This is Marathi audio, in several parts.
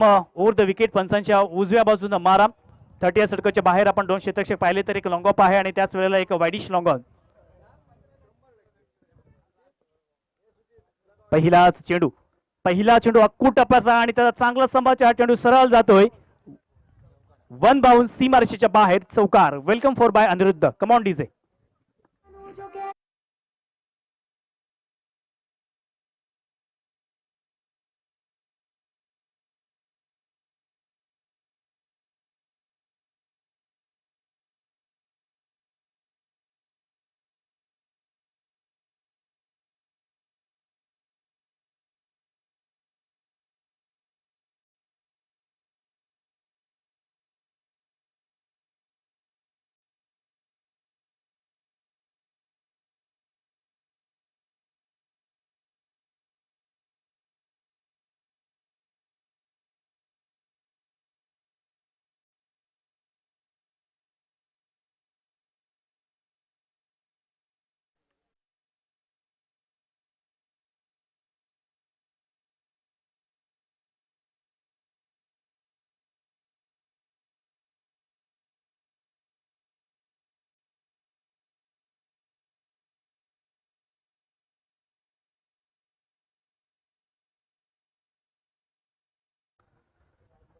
ओव्हर द विकेट पंचांच्या उजव्या बाजूने मारा 30 षटकाच्या बाहेर आपण दोन क्षेत्ररक्षक पाहिले तर एक लॉंग ऑफ आहे आणि त्याच वेळेला एक वाईडिश लॉंग ऑन. पहिला चेंडू अक्कू टप्प्याचा आणि त्याचा चांगला संभाचा हा चेंडू सरळ जातोय वन बाउन्स सीमारेषेच्या बाहेर चौकार. Welcome for by Aniruddha. Come on DJ.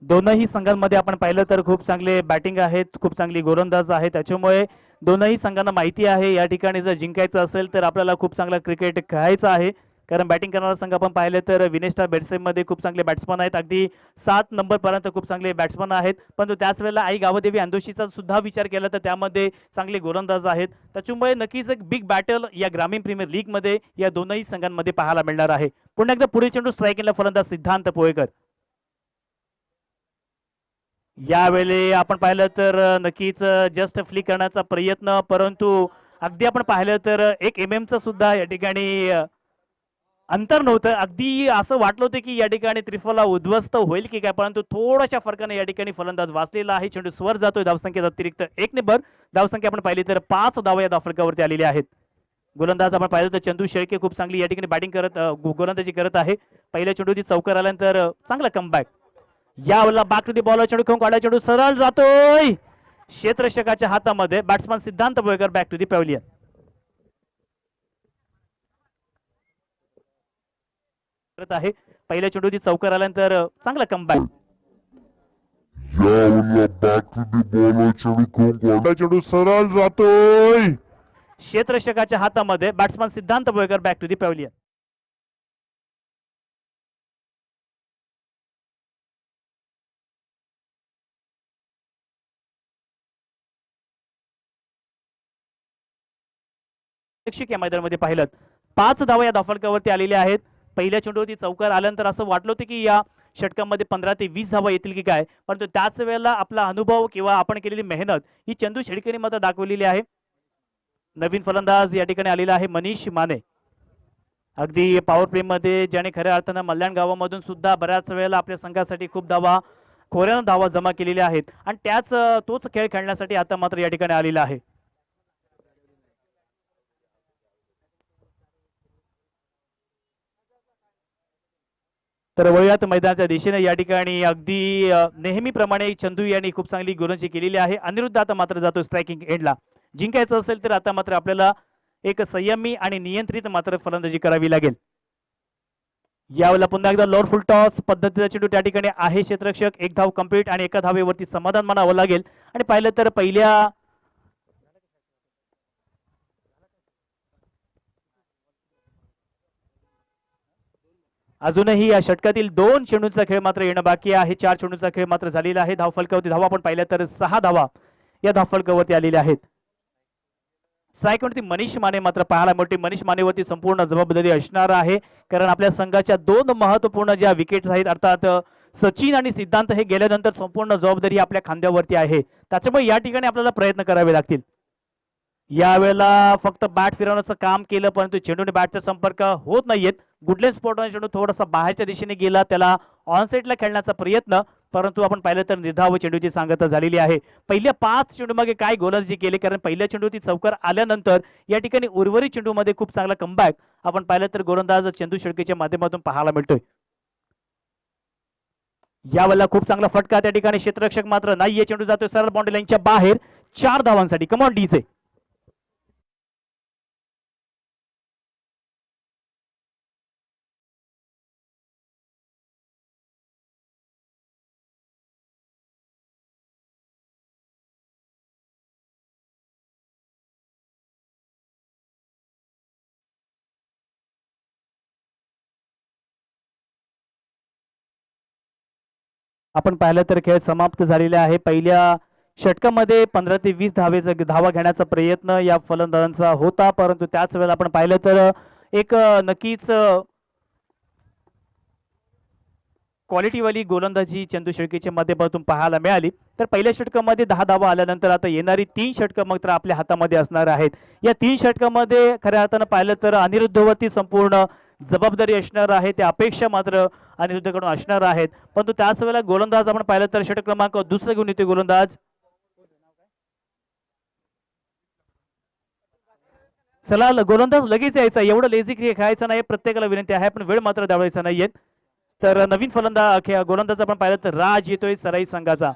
दोनही संघांमध्ये आपण पाहिलं तर खूप चांगले बॅटिंग आहेत, खूप चांगली गोलंदाज आहे. त्याच्यामुळे दोनही संघांना माहिती आहे या ठिकाणी जर जिंकायचं असेल तर आपल्याला खूप चांगला क्रिकेट खेळायचं आहे. कारण बॅटिंग करणारा संघ आपण पाहिलं तर विनेस्टा बेडसेमध्ये खूप चांगले बॅट्समन आहेत, अगदी 7 नंबरपर्यंत खूप चांगले बॅट्समन आहेत. परंतु त्याच वेळेला आई गावदेवी अंदोशीचा सुद्धा विचार केला तर त्यामध्ये चांगले गोलंदाज आहेत. त्याच्यामुळे नक्कीच एक बिग बॅटल या ग्रामीण प्रीमियर लीगमध्ये या दोनही संघांमध्ये पाहायला मिळणार आहे. पुन्हा एकदा पुढे चेंडू स्ट्राईकला फलंदाज सिद्धांत पोहेकर. यावेळी आपण पाहिलं तर नक्कीच जस्ट फ्लिक करण्याचा प्रयत्न, परंतु अगदी आपण पाहिलं तर 1 mm चं सुद्धा या ठिकाणी अंतर नव्हतं. अगदी असं वाटलं होतं की या ठिकाणी त्रिफला उद्ध्वस्त होईल की काय, परंतु थोड्याशा फरकाने या ठिकाणी फलंदाज वाचलेला आहे. चेंडू स्वर जातोय. धावसंख्येत अतिरिक्त 1 ने भर. धावसंख्या आपण पाहिली तर 5 धावा या धावफलकावरती आलेल्या आहेत. गोलंदाज आपण पाहिलं तर चंदू शेळके खूप चांगली या ठिकाणी बॅटिंग करत गोलंदाजी करत आहे. पहिल्या चेंडूची चौकार आल्यानंतर चांगला कमबॅक. यावेळेला बॅक टू दी बॉल चेंडू खेळून काढला. चेंडू सरळ जातोय क्षेत्ररक्षकाच्या हातामध्ये. बॅट्समन सिद्धांत बोयकर बॅक टू दी पॅव्हलियन. करत आहे. पहिल्या चेंडूची चौकार आल्यानंतर चांगला कमबॅक. चेंडू सरळ जातोय क्षेत्ररक्षकाच्या हातामध्ये. बॅट्समन सिद्धांत बोयकर बॅक टू दी पॅव्हलियन. या मैदानामध्ये पाहिलं 5 धावा या धावफलकावरती आलेल्या आहेत. पहिल्या चेंडूवरती चौकार आल्यानंतर असं वाटलं होतं की या षटकामध्ये 15 ते 20 धावा येतील की काय, परंतु त्याच वेळेला आपला अनुभव किंवा आपण केलेली मेहनत ही चंदू शेळकेने मात्र दाखवलेली आहे. नवीन फलंदाज या ठिकाणी आलेला आहे मनीष माने. अगदी पॉवर प्ले मध्ये ज्याने खऱ्या अर्थानं मल्याण गावामधून सुद्धा बऱ्याच वेळेला आपल्या संघासाठी खूप धावा खोऱ्यानं धावा जमा केलेल्या आहेत आणि तोच खेळ खेळण्यासाठी आता मात्र या ठिकाणी आलेला आहे. तर वळूयात मैदानाच्या दिशेने. या ठिकाणी अगदी नेहमीप्रमाणे चंदू यांनी खूप चांगली गोलंदाजी केलेली आहे. अनिरुद्ध आता मात्र जातो स्ट्रायकिंग एंडला. जिंकायचं असेल तर आता मात्र आपल्याला एक संयमी आणि नियंत्रित मात्र फलंदाजी करावी लागेल. यावेळेला पुन्हा एकदा लोअर फुल टॉस पद्धतीचा चेंडू त्या ठिकाणी आहे. क्षेत्ररक्षक 1 धाव कंप्लीट आणि 1 धावेवरती समाधान मानावं लागेल. आणि पाहिलं तर पहिल्या अजूनही या षटकातील 2 चेंडूंचा खेळ मात्र येणं बाकी आहे. 4 चेंडूंचा खेळ मात्र झालेला आहे. धावफलकावरती धावा आपण पाहिल्या तर 6 धावा या धावफलकावरती आलेल्या आहेत. स्ट्राईकवरती मनीष माने मात्र पाहायला मिळते. मनीष मानेवरती संपूर्ण जबाबदारी असणार आहे, कारण आपल्या संघाच्या 2 महत्वपूर्ण ज्या विकेट्स आहेत, अर्थात सचिन आणि सिद्धांत हे गेल्यानंतर संपूर्ण जबाबदारी आपल्या खांद्यावरती आहे. त्याच्यामुळे या ठिकाणी आपल्याला प्रयत्न करावे लागतील. यावेळेला फक्त बॅट फिरवण्याचं काम केलं, परंतु चेंडूने बॅटचा संपर्क होत नाहीयेत. गुडलेन स्पॉटने चेंडू थोडासा बाहेरच्या दिशेने गेला, त्याला ऑनसेटला खेळण्याचा प्रयत्न, परंतु आपण पाहिलं तर निर्धाव चेंडूची सांगता झालेली आहे. पहिल्या 5 चेंडूमागे काय गोलंदाजी केली, कारण पहिल्या चेंडूची चौकार आल्यानंतर या ठिकाणी उर्वरित चेंडूमध्ये खूप चांगला कमबॅक आपण पाहिलं तर गोलंदाज चंदू शेळकेच्या माध्यमातून पाहायला मिळतोय. यावेळेला खूप चांगला फटका त्या ठिकाणी क्षेत्ररक्षक मात्र नाहीये, चेंडू जातोय सरळ बाउंड्री लाईनच्या बाहेर 4 धावांसाठी. Come on DJ. आपण पाहिलं तर खेळ समाप्त झालेला आहे. पहिल्या षटकामध्ये 15 ते 20 धावा घेण्याचा प्रयत्न या फलंदाजांचा होता, परंतु त्याच वेळेला आपण पाहिलं तर एक नक्कीच क्वालिटीवाली गोलंदाजी चंदू शेळकेच्या माध्यमातून पाहायला मिळाली. तर पहिल्या षटकामध्ये 10 धावा आल्यानंतर आता येणारी 3 षटकं मात्र आपल्या हातामध्ये असणार आहेत. या 3 षटकामध्ये खऱ्या अर्थानं पाहिलं तर अनिरुद्धवरती संपूर्ण जबाबदारी असणार आहे, त्या अपेक्षा मात्र अनिरुद्धकडून असणार आहेत. परंतु त्याच वेळेला गोलंदाज आपण पाहिलं तर षटक क्रमांक 2 घेऊन येते गोलंदाज. चला गोलंदाज लगेच यायचा, एवढं लेझी खेळायचं नाही, प्रत्येकाला विनंती आहे, पण वेळ मात्र दावळायचा नाहीये. तर नवीन गोलंदाज आपण पाहिलं तर राज येतोय सराई संघाचा.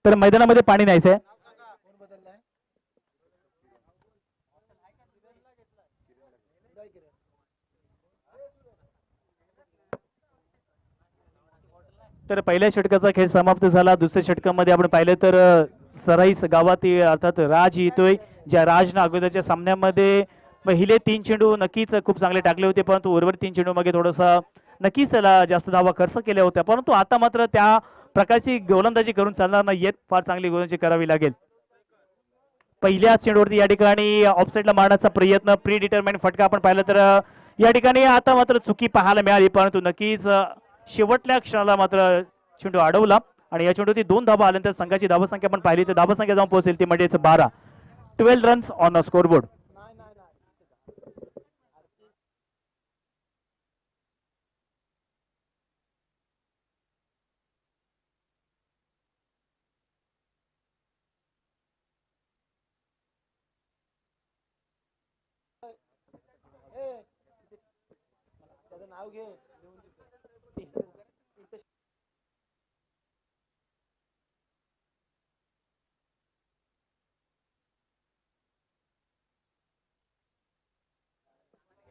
तर मैदानामध्ये पाणी नाहीच आहे. तर पहिल्या षटकाचा खेळ समाप्त झाला. दुसऱ्या षटकामध्ये आपण पाहिलं तर सराईस गावात अर्थात राज येतोय, ज्या राजनं अगोदरच्या सामन्यामध्ये पहिले 3 चेंडू नक्कीच खूप चांगले टाकले होते, परंतु उर्वरित 3 चेंडू मागे थोडंसं नक्कीच त्याला जास्त धावा खर्च केल्या होत्या, परंतु आता मात्र त्या प्रकारची गोलंदाजी करून चालणार नाहीयेत, फार चांगली गोलंदाजी करावी लागेल. पहिल्या चेंडूवरती या ठिकाणी ऑफसाईडला मारण्याचा प्रयत्न, प्री डिटरमाइंड फटका आपण पाहिलं तर या ठिकाणी आता मात्र चुकी पाहायला मिळाली, परंतु नक्कीच शेवटल्या क्षणाला मात्र चेंडू अडवला आणि या चेंडूवरती 2 धावा आल्यानंतर संघाची धावसंख्या आपण पाहिली तर धावसंख्या जाऊन पोहोचेल ती म्हणजेच 12 रन्स ऑन अ स्कोरबोर्ड.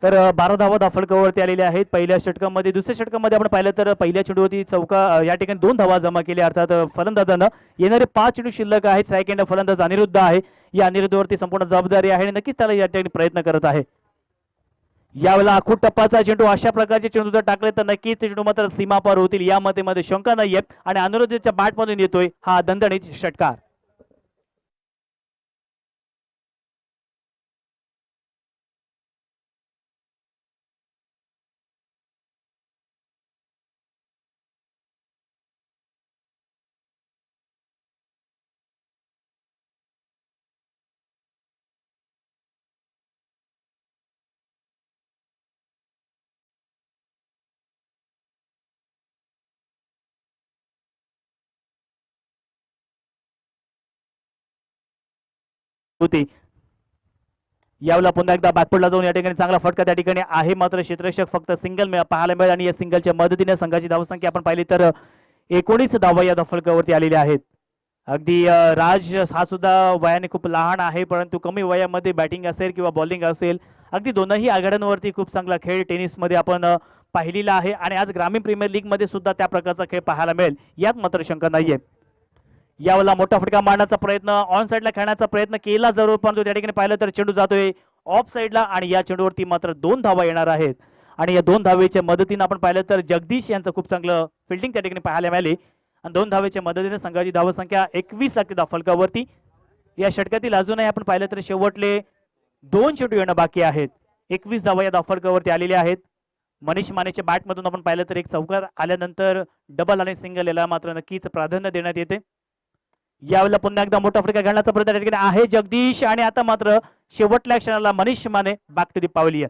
तर 12 धावा धाफळकावरती आलेल्या आहेत पहिल्या षटकामध्ये. दुसऱ्या षटकामध्ये आपण पाहिलं तर पहिल्या चेंडूवरती या ठिकाणी 2 धावा जमा केल्या, अर्थात फलंदाजानं. येणारे 5 चेंडू शिल्लक आहेत. सेकंड फलंदाज अनिरुद्ध आहे, या अनिरुद्धवरती संपूर्ण जबाबदारी आहे आणि नक्कीच त्याला या ठिकाणी प्रयत्न करत आहे. यावेळेला आखूट टप्पाचा चेंडू, अशा प्रकारचे चेंडू जर टाकले तर नक्कीच चेंडू मात्र सीमापार होतील, यामध्ये शंका नाहीये आणि अनिरुद्धच्या बॅटमधून येतोय हा दणदणीत षटकार. होती यावेळेला पुन्हा एकदा बॅकफुटला जाऊन या ठिकाणी चांगला फटका त्या ठिकाणी आहे, मात्र क्षेत्ररक्षक फक्त सिंगल पाहायला मिळेल आणि या सिंगलच्या मदतीने संघाची धावसंख्या आपण पाहिली तर 19 धावा या फलकावरती आलेल्या आहेत. अगदी राज हा सुद्धा वयाने खूप लहान आहे, परंतु कमी वयामध्ये बॅटिंग असेल किंवा बॉलिंग असेल अगदी दोनही आघाड्यांवरती खूप चांगला खेळ टेनिसमध्ये आपण पाहिलेला आहे आणि आज ग्रामीण प्रीमियर लीग मध्ये सुद्धा त्या प्रकारचा खेळ पाहायला मिळेल, यात मात्र शंका नाहीये. यावेळेला मोठा फटका मारण्याचा प्रयत्न, ऑन साईडला खेळण्याचा प्रयत्न केला जरूर, परंतु त्या ठिकाणी पाहिलं तर चेंडू जातोय ऑफ साईडला आणि या चेंडूवरती मात्र 2 धावा येणार आहेत आणि या 2 धावेच्या मदतीने आपण पाहिलं तर जगदीश यांचं खूप चांगलं फिल्डिंग त्या ठिकाणी पाहायला मिळाली आणि 2 धावेच्या मदतीने संघाची धावसंख्या 21 लागते फलकावरती. या षटकातील अजूनही आपण पाहिलं तर शेवटले 2 चेंडू येणं बाकी आहेत. 21 धावा या फलकावरती आलेल्या आहेत. मनीष मानेच्या बॅटमधून आपण पाहिलं तर एक चौकार आल्यानंतर डबल आणि सिंगल याला मात्र नक्कीच प्राधान्य देण्यात येते. यावेळेला पुन्हा एकदा मोठा फटका घालण्याचा प्रयत्न आहे जगदीश आणि आता मात्र शेवटल्या क्षणाला Manish Mane back to the pavilion.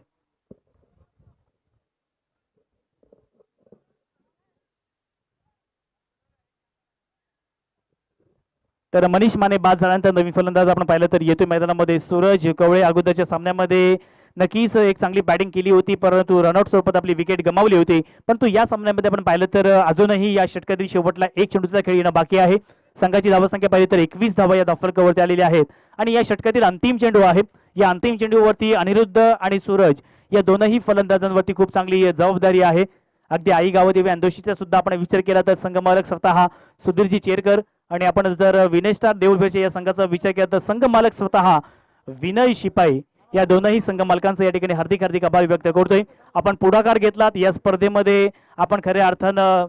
तर मनीष माने बाद झाल्यानंतर नवीन फलंदाज आपण पाहिलं तर येतोय मैदानामध्ये सूरज कवळे. अगोदरच्या सामन्यामध्ये नक्कीच एक चांगली बॅटिंग केली होती, परंतु रनआउट स्वरूपात आपली विकेट गमावली होती. परंतु या सामन्यामध्ये आपण पाहिलं तर अजूनही या षटकातील शेवटला एक चेंडूचा खेळ येणं बाकी आहे. संघाची धावसंख्या पाहिली तर 21 धावा या धावफलकावरती आलेल्या आहेत आणि या षटकातील अंतिम चेंडू आहे. या अंतिम चेंडूवरती अनिरुद्ध आणि सूरज या दोनही फलंदाजांवरती खूप चांगली जबाबदारी आहे. अगदी आई गावदेवी अंदोशीचा सुद्धा आपण विचार केला तर संघ मालक स्वतः सुधीरजी चेरकर आणि आपण जर विनय स्टार देऊळभेचे या संघाचा विचार केला तर संघ मालक स्वतः विनय शिपाई या दोनही संघ मालकांचा या ठिकाणी हार्दिक हार्दिक आभार व्यक्त करतोय. आपण पुढाकार घेतलात या स्पर्धेमध्ये, आपण खऱ्या अर्थानं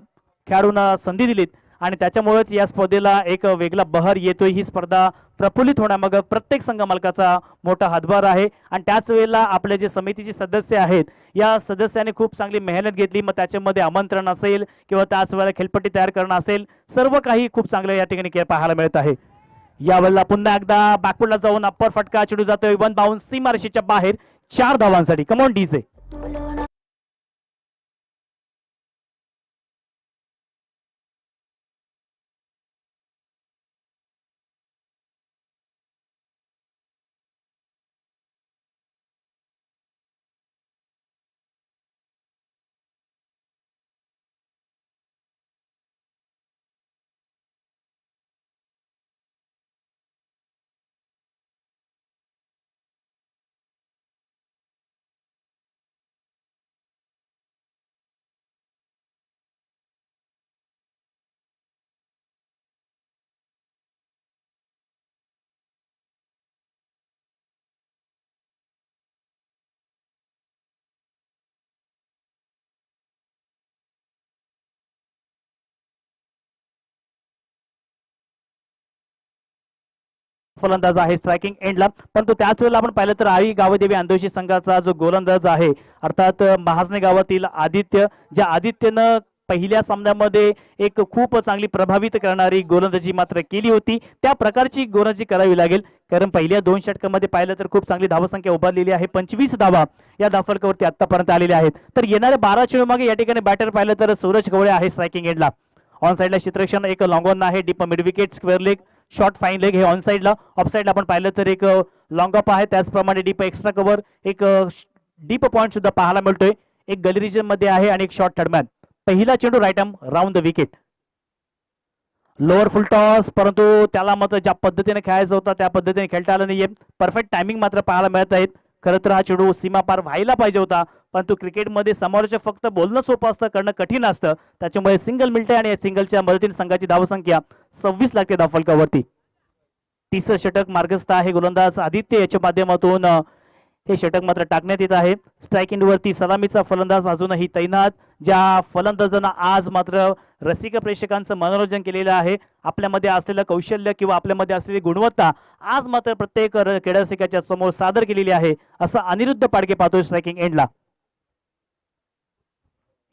खेळाडूंना संधी दिलीत आणि त्याच्यामुळेच या स्पर्धेला एक वेगळा बहर येतोय. ही स्पर्धा प्रफुल्लित होण्यामागे प्रत्येक संघ मालकाचा मोठा हातभार आहे आणि त्याच वेळेला आपले जे समितीचे सदस्य आहेत या सदस्यांनी खूप चांगली मेहनत घेतली. मग त्याच्यामध्ये आमंत्रण असेल किंवा त्याच वेळेला खेळपट्टी तयार करणं असेल, सर्व काही खूप चांगलं या ठिकाणी पाहायला मिळत आहे. यावेळेला पुन्हा एकदा बॅकवर्डला जाऊन अप्पर फटका चेंडू जातोय वन बाउंस सीमारेषेच्या बाहेर 4 धावांसाठी. Come on DJ. फलंदाज आहे स्ट्रायकिंग एंडला, परंतु त्याच वेळेला आपण पाहिलं तर आई गावदेवी अंदोशी संघाचा जो गोलंदाज आहे अर्थात महाजने गावातील आदित्य, ज्या आदित्यनं पहिल्या सामन्यामध्ये एक खूप चांगली प्रभावित करणारी गोलंदाजी मात्र केली होती, त्या प्रकारची गोलंदाजी करावी लागेल. कारण पहिल्या 2 षटकामध्ये पाहिलं तर खूप चांगली धावसंख्या उभारलेली आहे. 25 धावा या धावफलकावरती आतापर्यंत आलेल्या आहेत. तर येणाऱ्या 12 चेंडू मागे या ठिकाणी बॅटर पाहिलं तर सूरज कवळे आहे स्ट्रायकिंग एंडला. ऑन साइडला क्षेत्ररक्षण एक लॉंग ऑन आहे, deep mid wicket, square leg, short fine leg हे ऑन साइडला. ऑफ साइडला आपण पाहिलं तर एक लॉंग अप आहे, त्याचप्रमाणे डीप एक्स्ट्रा कव्हर, एक डीप पॉइंट सुद्धा पाहायला मिळतोय. एक गली रिजन मध्ये आहे आणि एक शॉर्ट थर्डमॅन. पहिला चेंडू right arm round the wicket, lower full toss, परंतु त्याला मात्र ज्या पद्धतीने खेळायचं होता त्या पद्धतीने खेळता आलं नाहीये. परफेक्ट टायमिंग मात्र पाहायला मिळत आहेत. खरं तर हा चेंडू सीमा पार व्हायला पाहिजे होता, परंतु क्रिकेटमध्ये समोरच्या फक्त बोलणं सोपं असतं, करणं कठीण असतं. त्याच्यामुळे सिंगल मिळते आणि या सिंगलच्या मदतीने संघाची धावसंख्या 26 लागते धावफलकावरती. तिसरं षटक मार्गस्थ आहे गोलंदाज आदित्य याच्या माध्यमातून हे षटक मात्र टाकण्यात येत आहे. स्ट्राइक एंडवरती सलामीचा फलंदाज अजूनही तैनात, ज्या फलंदाजांना आज मात्र रसिक प्रेक्षकांचं मनोरंजन केलेलं आहे. आपल्यामध्ये असलेलं कौशल्य किंवा आपल्यामध्ये असलेली गुणवत्ता आज मात्र प्रत्येक क्रीडारसिकाच्या समोर सादर केलेली आहे, असं अनिरुद्ध पाडके पाहतोय स्ट्रायकिंग एंडला.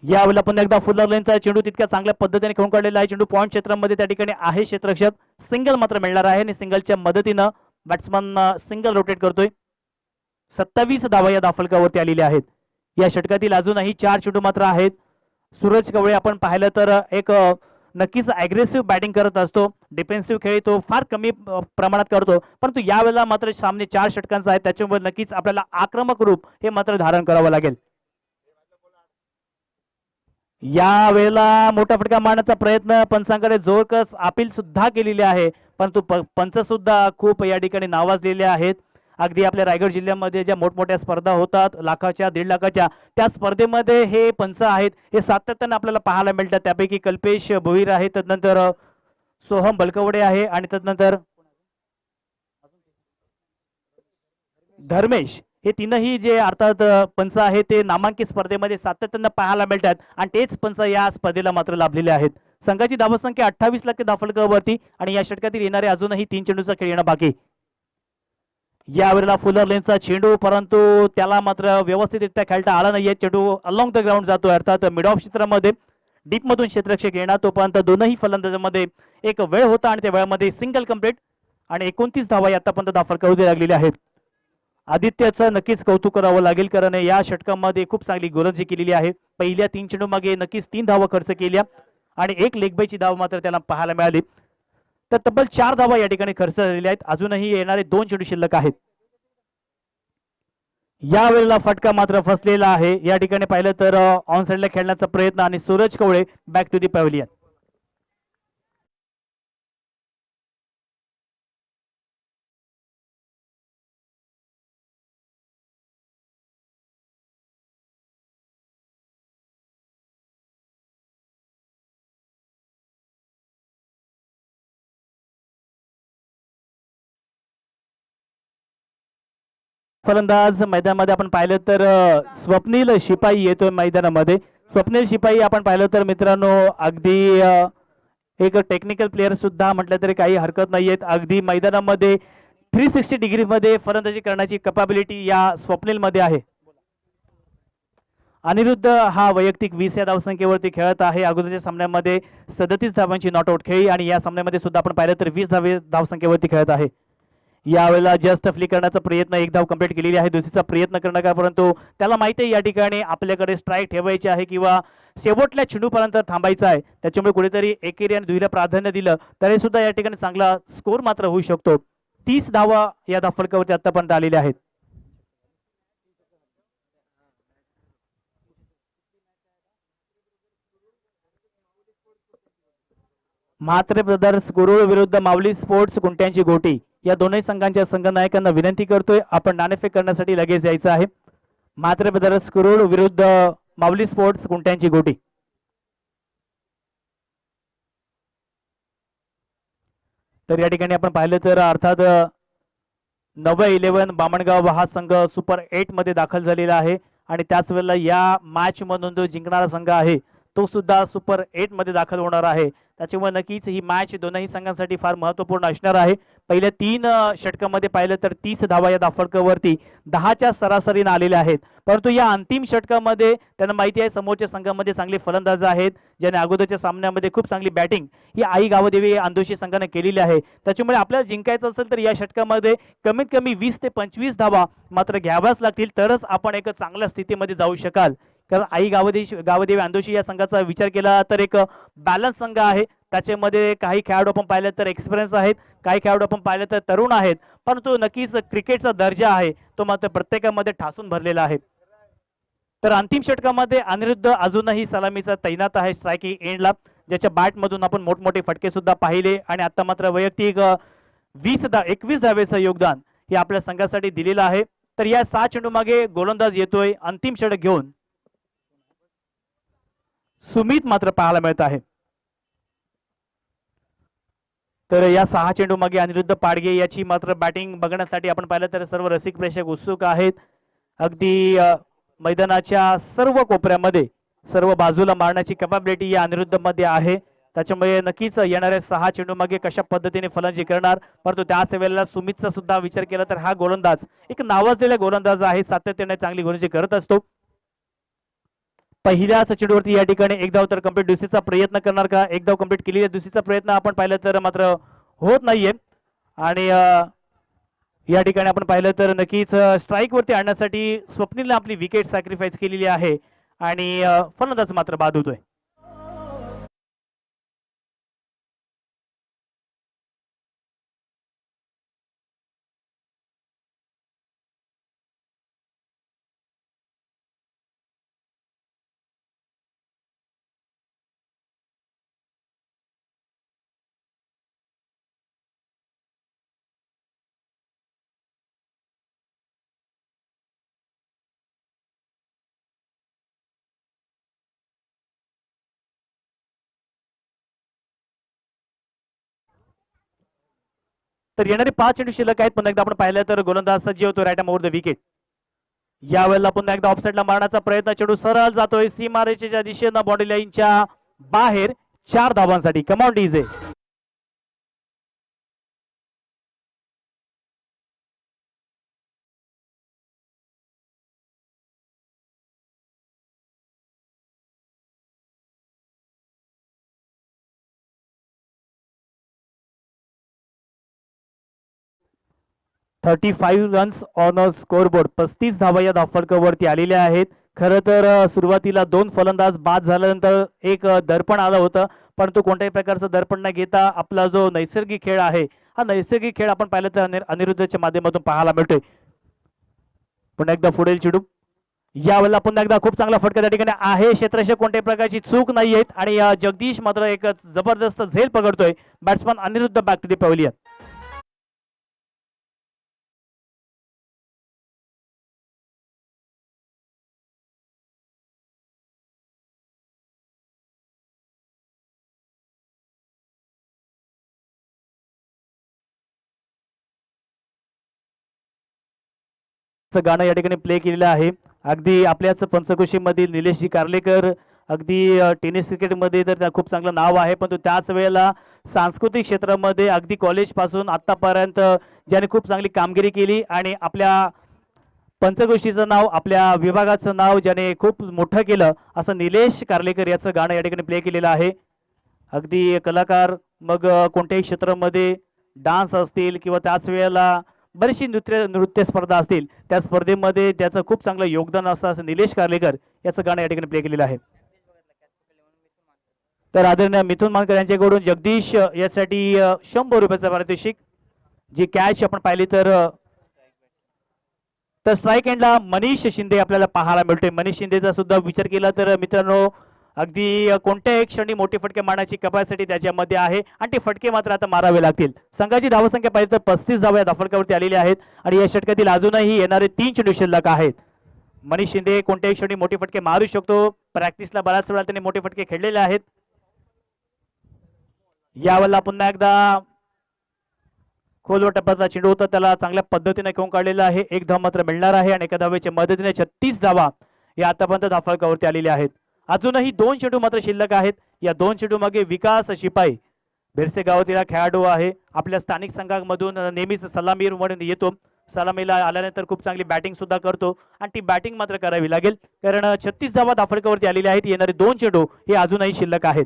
यावेळेला पुन्हा एकदा फुलर लेनचा चेंडू तितक्या चांगल्या पद्धतीने खेळून काढलेला आहे. चेंडू पॉइंट क्षेत्रामध्ये त्या ठिकाणी आहे क्षेत्ररक्षक, सिंगल मात्र मिळणार आहे आणि सिंगलच्या मदतीनं बॅट्समन सिंगल रोटेट करतोय. 27 धावा या धावफलकावरती आलेल्या आहेत. या षटकातील अजूनही 4 चेंडू मात्र आहेत. सूरज कवळे आपण पाहिलं तर एक नक्कीच अग्रेसिव्ह बॅटिंग करत असतो, डिफेन्सिव्ह खेळ तो फार कमी प्रमाणात करतो, परंतु यावेळेला मात्र सामने 4 षटकांचा आहे, त्याच्यामुळे नक्कीच आपल्याला आक्रमक रूप हे मात्र धारण करावं लागेल. या वेळेला मोठा फटका मारण्याचा प्रयत्न पंचांकडे जोरकस अपील सुद्धा केलेली आहे, परंतु पंच सुद्धा खूप या ठिकाणी नावाजलेले आहेत. अगदी आपल्या रायगड जिल्ह्यामध्ये ज्या मोठमोठ्या स्पर्धा होतात लाखाच्या 1.5 लाखाच्या, त्या स्पर्धेमध्ये हे पंच आहेत हे सातत्याने आपल्याला पाहायला मिळतात. त्यापैकी कल्पेश भोईर आहे, तदनंतर सोहम बलकवडे आहे आणि तदनंतर धर्मेश, हे तीनही जे अर्थात पंच आहेत ते नामांकित स्पर्धेमध्ये सातत्याने पाहायला मिळतात आणि तेच पंच या स्पर्धेला मात्र लाभलेले आहेत. संघाची धावसंख्या 28 लागते धावफलकावरती आणि या षटकातील येणारे अजूनही 3 चेंडूचा खेळ येणं बाकी. यावेळेला फुलर लेनचा चेंडू, परंतु त्याला मात्र व्यवस्थितरित्या खेळता आला नाहीये. चेंडू अलॉंग द ग्राउंड जातो, अर्थात मिड ऑफ क्षेत्रामध्ये डीप मधून क्षेत्ररक्षक येणार, तोपर्यंत दोनही फलंदाजांमध्ये एक वेळ होता आणि त्या वेळामध्ये सिंगल कंप्लीट आणि 29 धावा आतापर्यंत धावफलकावरती लागलेल्या आहेत. आदित्यचं नक्कीच कौतुक करावं लागेल, कारण या षटकामध्ये खूप चांगली गोलंदाजी केलेली आहे. पहिल्या 3 चेंडू मागे नक्कीच 3 धावा खर्च केल्या आणि एक लेग बायची धाव मात्र त्याला पाहायला मिळाली. तर तब्बल 4 धावा या ठिकाणी खर्च झालेल्या आहेत. अजूनही येणारे 2 चेंडू शिल्लक आहेत. यावेळेला फटका मात्र फसलेला आहे. या ठिकाणी पाहिलं तर ऑन साइडला खेळण्याचा प्रयत्न आणि Suraj Kawale back to the pavilion. फलंदाज मैदानामध्ये आपण पाहिलं तर स्वप्नील शिपाई येतोय मैदानामध्ये. स्वप्नील शिपाई आपण पाहिलं तर मित्रांनो अगदी एक टेक्निकल प्लेअर सुद्धा म्हटलं तरी काही हरकत नाहीयेत. अगदी मैदानामध्ये 360 डिग्री मध्ये फलंदाजी करण्याची कॅपॅबिलिटी या स्वप्नील मध्ये आहे. अनिरुद्ध हा वैयक्तिक 20 या धावसंख्येवरती खेळत आहे. अगोदरच्या सामन्यामध्ये 37 धावांची नॉट आउट खेळी आणि या सामन्यामध्ये सुद्धा आपण पाहिलं तर 20 धावसंख्येवरती खेळत आहे. यावेळेला जस्ट फ्लिक करण्याचा प्रयत्न, एक धाव कंप्लीट केलेली आहे. दुसरीचा प्रयत्न करणार का, परंतु त्याला माहिती आहे या ठिकाणी आपल्याकडे स्ट्राईक ठेवायची आहे किंवा शेवटल्या चेंडूपर्यंत थांबायचं आहे. त्याच्यामुळे कुठेतरी एकेरी आणि दुहेरीला प्राधान्य दिलं तरी सुद्धा या ठिकाणी चांगला स्कोर मात्र होऊ शकतो. 30 धावा या धावफलकावरती आतापर्यंत आलेल्या आहेत. म्हात्रे ब्रदर्स गुरुळ विरुद्ध माऊली स्पोर्ट्स कुंट्यांची गोटी या दोन्ही संघांच्या संघनायकांना विनंती करतोय आपण नाणेफेक करण्यासाठी लगेच यायचं आहे. म्हात्रे ब्रदर्स गुरुळ विरुद्ध माऊली स्पोर्ट्स कुंट्यांची गोटी. तर या ठिकाणी आपण पाहिलं तर अर्थात 9-11 बामणगाव हा संघ सुपर 8 मध्ये दाखल झालेला आहे आणि त्याच वेळेला या मॅच मधून जो जिंकणारा संघ आहे तो सुद्धा सुपर 8 मध्ये दाखल होणार आहे. त्याच्यामुळे नक्कीच ही मॅच दोनही संघांसाठी फार महत्त्वपूर्ण असणार आहे. पहिल्या 3 षटकामध्ये पाहिलं तर 30 धावा या धावफलकावरती 10च्या सरासरीने आलेल्या आहेत. परंतु या अंतिम षटकामध्ये त्यांना माहिती आहे समोरच्या संघामध्ये चांगले फलंदाज आहेत ज्याने अगोदरच्या सामन्यामध्ये खूप चांगली बॅटिंग ही आई गावदेवी अंदोशी संघाने केलेली आहे. त्याच्यामुळे आपल्याला जिंकायचं असेल तर या षटकामध्ये कमीत कमी 20 ते 25 धावा मात्र घ्याव्याच लागतील तरच आपण एक चांगल्या स्थितीमध्ये जाऊ शकाल. कारण आई गावदेवी अंदोशी या संघाचा विचार केला तर एक बॅलन्स संघ आहे. त्याच्यामध्ये काही खेळाडू आपण पाहिलं तर एक्सपिरियन्स आहेत, काही खेळाडू आपण पाहिलं तर तरुण आहेत, परंतु नक्कीच क्रिकेटचा दर्जा आहे तो मात्र प्रत्येकामध्ये ठासून भरलेला आहे. तर अंतिम षटकामध्ये अनिरुद्ध अजूनही सलामीचा तैनात आहे स्ट्रायकिंग एंडला, ज्याच्या बॅटमधून आपण मोठमोठे फटके सुद्धा पाहिले आणि आता मात्र वैयक्तिक 21 धावेचं योगदान हे आपल्या संघासाठी दिलेलं आहे. तर या 6 चेंडू मागे गोलंदाज येतोय अंतिम षटक घेऊन सुमित मात्र पाहायला मिळत आहे. तर या 6 चेंडू मागे अनिरुद्ध पाडगे याची मात्र बॅटिंग बघण्यासाठी आपण पाहिलं तर सर्व रसिक प्रेक्षक उत्सुक आहेत. अगदी मैदानाच्या सर्व कोपऱ्यामध्ये सर्व बाजूला मारण्याची कॅपॅबिलिटी या अनिरुद्ध मध्ये आहे. त्याच्यामुळे नक्कीच येणाऱ्या 6 चेंडू मागे कशा पद्धतीने फलंदाजी करणार, परंतु त्याच वेळेला सुमितचा सुद्धा विचार केला तर हा गोलंदाज एक नावाजलेला गोलंदाज आहे, सातत्याने चांगली गोलंदाजी करत असतो. पहिल्याच चेंडूवरती या ठिकाणी एक धाव तर कंप्लीट, दुसरीचा प्रयत्न करणार का, एक धाव कंप्लीट केली आहे, दुसरीचा प्रयत्न आपण पाहिलं तर मात्र होत नाहीये आणि या ठिकाणी आपण पाहिलं तर नक्कीच स्ट्राईक वरती आणण्यासाठी स्वप्नीलने आपली विकेट सॅक्रिफाईस केलेली आहे आणि फलंदाज मात्र बाद होतोय. तर येणारे 5 चेंडू शिल्लक आहेत. पुन्हा एकदा आपण पाहिलं तर गोलंदाज सज्ज होतो राईट ओव्हर द विकेट. यावेळेला पुन्हा एकदा ऑफसाईडला मारण्याचा प्रयत्न, चेंडू सरळ जातोय सीमारेषेच्या दिशेनं बॉडी लाईनच्या बाहेर 4 धावांसाठी. Come on DJ. 35 runs on a scoreboard. 35 धावा या धावफलकावरती आलेल्या आहेत. खरं तर सुरुवातीला दोन फलंदाज बाद झाल्यानंतर एक दर्पण आलं होतं, परंतु कोणत्याही प्रकारचं दर्पण न घेता आपला जो नैसर्गिक खेळ आहे हा नैसर्गिक खेळ आपण पाहिलं तर अनिरुद्धच्या माध्यमातून पाहायला मिळतोय. पुन्हा एकदा पुढील चेंडू, यावेळेला पुन्हा एकदा खूप चांगला फटका त्या ठिकाणी आहे. क्षेत्ररक्षक कोणत्याही प्रकारची चूक नाही आहेत आणि जगदीश मात्र एक जबरदस्त झेल पकडतोय. Batsman Aniruddha back to the pavilion. गाणं या ठिकाणी प्ले केलेलं आहे. अगदी आपल्याच पंचकृषीमधील निलेशजी कार्लेकर, अगदी टेनिस क्रिकेटमध्ये तर खूप चांगलं नाव आहे, पण त्याच वेळेला सांस्कृतिक क्षेत्रामध्ये अगदी कॉलेज पासून आतापर्यंत ज्याने खूप चांगली कामगिरी केली आणि आपल्या पंचकृषीचं नाव, आपल्या विभागाचं नाव ज्याने खूप मोठं केलं असं निलेश कार्लेकर याचं गाणं या ठिकाणी प्ले केलेलं आहे. अगदी कलाकार, मग कोणत्याही क्षेत्रामध्ये डान्स असतील किंवा त्याच वेळेला बरीचशी नृत्य स्पर्धा असतील, त्या स्पर्धेमध्ये त्याचं खूप चांगलं योगदान असं निलेश कार्लेकर याचं गाणं या ठिकाणी प्ले केलेलं आहे. तर आदरणीय मिथुन मानकर यांच्याकडून जगदीश यासाठी 100 रुपयाचं पारितोषिक. जी कॅच आपण पाहिली तर स्ट्राईक एंडला मनीष शिंदे आपल्याला पाहायला मिळतोय. मनीष शिंदेचा सुद्धा विचार केला तर मित्रांनो अगदी कोणत्याही क्षणी मोठे फटके मारण्याची कपॅसिटी त्याच्यामध्ये आहे आणि ते फटके मात्र आता मारावे लागतील. संघाची धावसंख्या पाहिजे तर 35 धावा या धावफलकावरती आलेल्या आहेत आणि या षटकातील अजूनही येणारे 3 चेंडू शिल्लक आहेत. मनीष शिंदे कोणत्याही क्षणी मोठे फटके मारू शकतो. प्रॅक्टिसला बऱ्याच वेळा त्यांनी मोठे फटके खेळलेले आहेत. यावेळेला पुन्हा एकदा खोलवर टप्प्याचा चेंडू होता, त्याला चांगल्या पद्धतीने खेळून काढलेला आहे. एक धाव मात्र मिळणार आहे आणि एका धावेच्या मदतीने 36 धावा या आतापर्यंत धावफलकावरती आलेल्या आहेत. अजूनही 2 चेंडू मात्र शिल्लक आहेत. या 2 चेंडू मागे विकास शिपाई बेरसे गावातील खेळाडू आहे. आपल्या स्थानिक संघामधून नेहमीच सलामीर म्हणून येतो. सलामीला आल्यानंतर खूप चांगली बॅटिंग सुद्धा करतो आणि ती बॅटिंग मात्र करावी लागेल, कारण 36 धावा धावफलकावरती आलेल्या आहेत. येणारे 2 चेंडू हे अजूनही शिल्लक आहेत.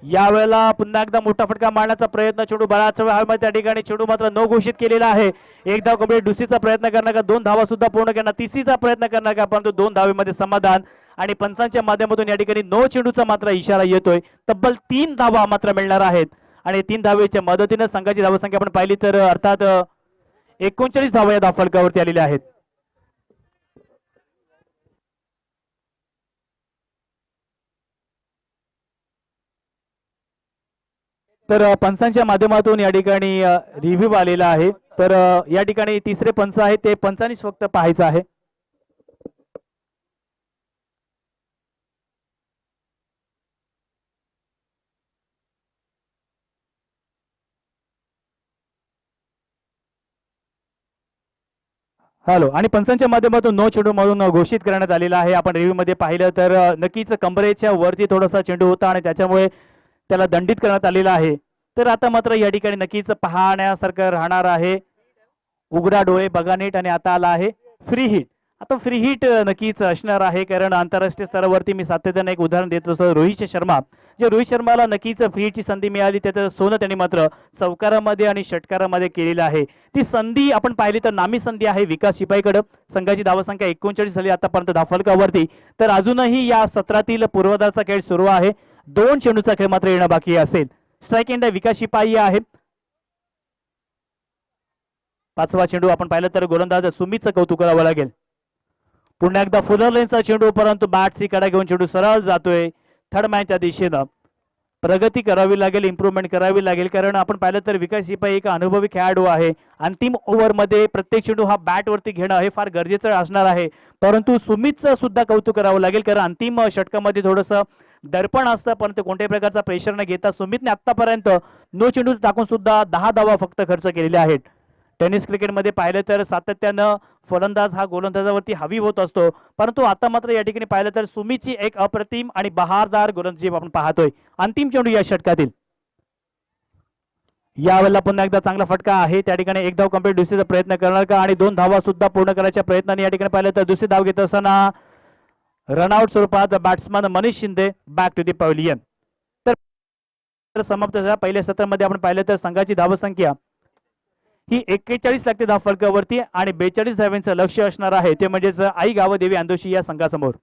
यावेळेला पुन्हा एकदा मोठा फटका मारण्याचा प्रयत्न, चेंडू बराच वेळ त्या ठिकाणी चेंडू मात्र न घोषित केलेला आहे. एक धाव कंप्लीट, दुसरीचा प्रयत्न करणार का, 2 धावा सुद्धा पूर्ण करणार, तिसरीचा प्रयत्न करणार का, परंतु 2 धावेमध्ये समाधान आणि पंचांच्या माध्यमातून या ठिकाणी नो चेंडूचा मात्र इशारा येतोय. तब्बल 3 धावा मात्र मिळणार आहेत आणि 3 धावेच्या मदतीने संघाची धावसंख्या आपण पाहिली तर अर्थात 39 धावा या धावफलकावरती आलेल्या आहेत. तर पंचांच्या माध्यमातून या ठिकाणी रिव्ह्यू आलेला आहे. तर या ठिकाणी तिसरे पंच आहेत, ते पंचांनीच फक्त पाहायचं आहे. हॅलो, आणि पंचांच्या माध्यमातून नो चेंडू म्हणून घोषित करण्यात आलेला आहे. आपण रिव्ह्यू मध्ये पाहिलं तर नक्कीच कमरेच्या वरती थोडासा चेंडू होता आणि त्याच्यामुळे त्याला दंडित करण्यात आलेला आहे. तर आता मात्र या ठिकाणी नक्कीच पाहण्यासारखं राहणार आहे. उघडा डोळे बघा नीट, आणि आता आला आहे फ्री हिट. आता फ्री हिट नक्कीच असणार आहे, कारण आंतरराष्ट्रीय स्तरावरती मी सातत्याने एक उदाहरण देत असतो, रोहित शर्मा. जे रोहित शर्माला नक्कीच फ्री हिटची संधी मिळाली, त्याचं सोनं त्यांनी मात्र चौकारामध्ये आणि षटकारामध्ये केलेलं आहे. ती संधी आपण पाहिली तर नामी संधी आहे विकास शिपाईकडे. संघाची धावसंख्या 39 झाली आतापर्यंत धावफलकावरती. तर अजूनही या सत्रातील पूर्वदाचा खेळ सुरू आहे. 2 चेंडूचा खेळ मात्र येणं बाकी असेल. स्ट्राईक एंड विकास शिपाई आहे. 5वा चेंडू आपण पाहिलं तर गोलंदाज सुमितचं कौतुक करावं लागेल. पुन्हा एकदा फुलर लेनचा चेंडू, परंतु बॅटची कडा घेऊन चेंडू सरळ जातोय थर्ड मॅनच्या दिशेनं. प्रगती करावी लागेल, इम्प्रूव्हमेंट करावी लागेल, कारण आपण पाहिलं तर विकास शिपाई एक अनुभवी खेळाडू आहे. अंतिम ओव्हरमध्ये प्रत्येक चेंडू हा बॅटवरती घेणं हे फार गरजेचं असणार आहे. परंतु सुमितचं सुद्धा कौतुक करावं लागेल, कारण अंतिम षटकामध्ये थोडंसं दर्पण असतं, परंतु कोणत्याही प्रकारचा प्रेशर न घेता सुमितने आतापर्यंत नो चेंडू टाकून सुद्धा 10 धावा फक्त खर्च केलेले आहेत. टेनिस क्रिकेटमध्ये पाहिलं तर सातत्यानं फलंदाज हा गोलंदाजावरती हवी होत असतो, परंतु आता मात्र या ठिकाणी पाहिलं तर सुमितची एक अप्रतिम आणि बहारदार गोलंदाजी आपण पाहतोय. अंतिम चेंडू या षटकातील. यावेळेला पुन्हा एकदा चांगला फटका आहे. त्या ठिकाणी एक धाव कंप्लीट, दुसरीचा प्रयत्न करणार का, आणि 2 धावा सुद्धा पूर्ण करायच्या प्रयत्नाने या ठिकाणी पाहिलं तर दुसरी धाव घेत असताना रनआउट स्वरूपात batsman Manish Shinde back to the pavilion. समाप्त झाला. पहिल्या सत्रामध्ये आपण पाहिलं तर संघाची धावसंख्या ही 41 लागते धाव फलकावरती आणि 42 धाव्यांचं लक्ष असणार आहे, ते म्हणजेच आई गावदेवी अंदोशी या संघासमोर.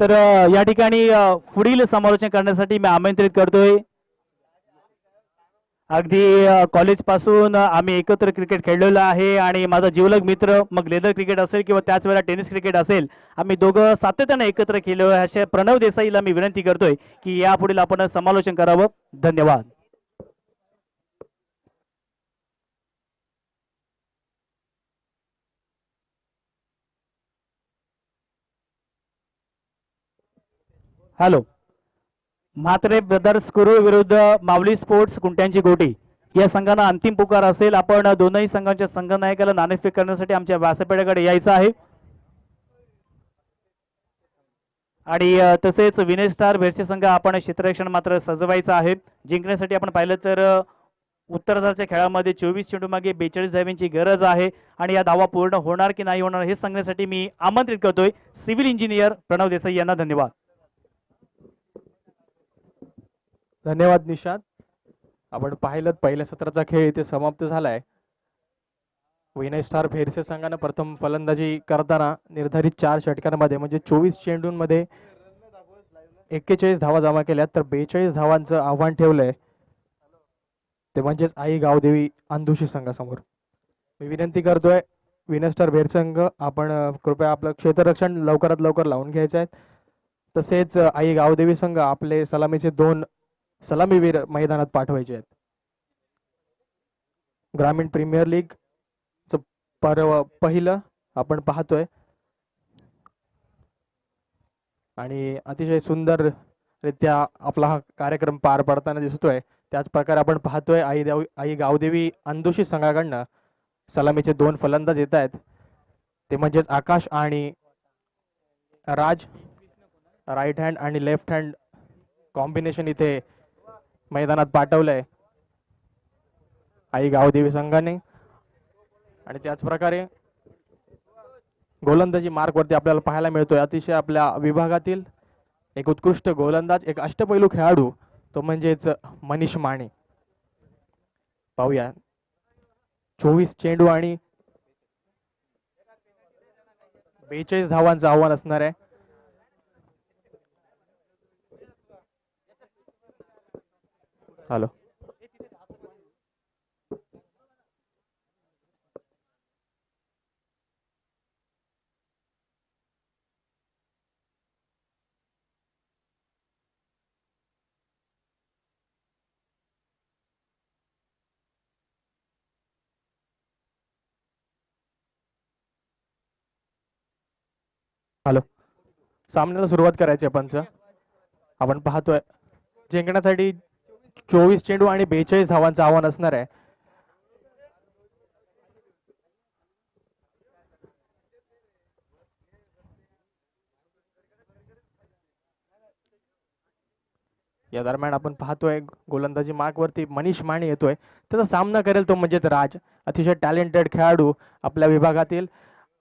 तर या ठिकाणी पुढील समालोचन करण्यासाठी मी आमंत्रित करतोय. अगदी कॉलेज पासून आम्ही एकत्र क्रिकेट खेळलेलो आहे आणि माझा जिवलग मित्र, मग लेदर क्रिकेट असेल किंवा त्याच वेळेला टेनिस क्रिकेट असेल, आम्ही दोघं सातत्याने एकत्र केलो. अशा प्रणव देसाईला मी विनंती करतोय की यापुढील आपण समालोचन करावं. धन्यवाद. हॅलो. म्हात्रे ब्रदर्स कुरुळ विरुद्ध माऊली स्पोर्ट्स कुंट्यांची गोटी या संघांना अंतिम पुकार असेल. आपण दोनही संघांच्या संघनायकाला नाणेफेक करण्यासाठी आमच्या व्यासपीठाकडे यायचं आहे आणि तसेच विनय स्टार भेरचे संघ आपण क्षेत्ररक्षण मात्र सजवायचं आहे. जिंकण्यासाठी आपण पाहिलं तर उत्तरार्धाच्या खेळामध्ये 24 चेंडू मागे 42 धाव्यांची गरज आहे आणि या धावा पूर्ण होणार की नाही होणार हे सांगण्यासाठी मी आमंत्रित करतोय सिव्हिल इंजिनियर प्रणव देसाई यांना. धन्यवाद. धन्यवाद निशांत. आपण पाहिलं पहिल्या सत्राचा खेळ इथे समाप्त झालाय. विनय स्टार भेरसे संघाने प्रथम फलंदाजी करताना निर्धारित 4 षटकांमध्ये म्हणजे 24 चेंडूंमध्ये 41 धावा जमा केल्यात, तर 42 धावांचं आव्हान ठेवलंय, ते म्हणजेच आई गावदेवी अंदुशी संघासमोर. मी विनंती करतोय विनय स्टार भेरसे संघ, आपण कृपया आपलं क्षेत्ररक्षण लवकरात लवकर लावून घ्यायचं आहे. तसेच आई गावदेवी संघ आपले सलामीचे 2 सलामीवीर मैदानात पाठवायचे आहेत. ग्रामीण प्रीमियर लीग पहिलं आपण पाहतोय आणि अतिशय सुंदररित्या आपला हा कार्यक्रम पार पडताना दिसतोय. त्याच प्रकारे आपण पाहतोय आई गावदेवी अंदोशी संघाकडनं सलामीचे 2 फलंदाज येत आहेत, ते म्हणजेच आकाश आणि राज. राईट हँड आणि लेफ्ट हँड कॉम्बिनेशन इथे मैदानात पाठवलंय आई गावदेवी संघाने. आणि त्याच प्रकारे गोलंदाजी मार्कवरती आपल्याला पाहायला मिळतोय अतिशय आपल्या विभागातील एक उत्कृष्ट गोलंदाज, एक अष्टपैलू खेळाडू, तो म्हणजेच मनीष माने. पाहूया 24 चेंडू आणि 42 धावांचं आव्हान असणार आहे. हॅलो. हॅलो. सामन्याला सुरुवात करायची आहे पंच. आपण पाहतोय जिंकण्यासाठी 24 चेंडू आणि 42 धावांचं आव्हान असणार आहे. या दरम्यान आपण पाहतोय गोलंदाजी मार्कवरती मनीष माने येतोय. त्याचा सामना करेल तो म्हणजेच राज, अतिशय टॅलेंटेड खेळाडू आपल्या विभागातील.